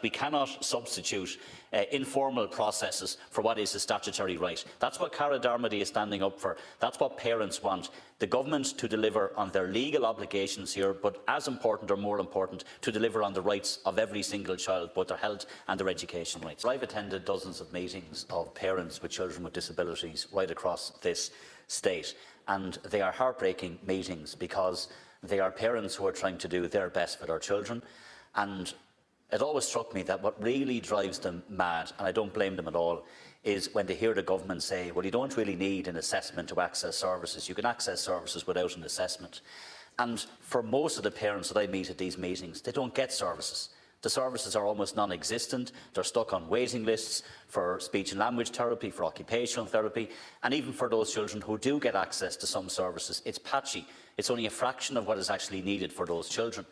We cannot substitute informal processes for what is a statutory right. That's what Cara Dermody is standing up for. That's what parents want. The government to deliver on their legal obligations here, but as important or more important, to deliver on the rights of every single child, both their health and their education rights. I've attended dozens of meetings of parents with children with disabilities right across this state, and they are heartbreaking meetings because they are parents who are trying to do their best for their children. And it always struck me that what really drives them mad, and I don't blame them at all, is when they hear the government say, well, you don't really need an assessment to access services. You can access services without an assessment. And for most of the parents that I meet at these meetings, they don't get services. The services are almost non-existent. They're stuck on waiting lists for speech and language therapy, for occupational therapy, and even for those children who do get access to some services, it's patchy. It's only a fraction of what is actually needed for those children.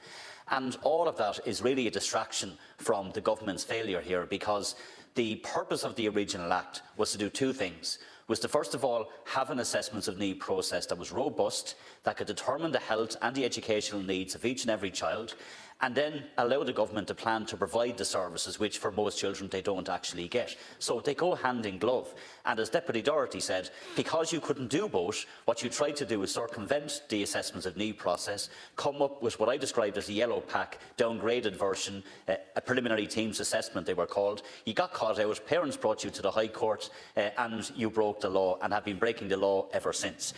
And all of that is really a distraction from the government's failure here, because the purpose of the original Act was to do two things. Was to first of all have an assessment of need process that was robust, that could determine the health and the educational needs of each and every child, and then allow the government to plan to provide the services which for most children they don't actually get. So they go hand in glove. And as Deputy Doherty said, because you couldn't do both, what you tried to do is circumvent the assessment of need process, come up with what I described as a yellow pack, downgraded version, a preliminary teams assessment they were called. You got caught out, parents brought you to the High Court, and you broke the law and have been breaking the law ever since.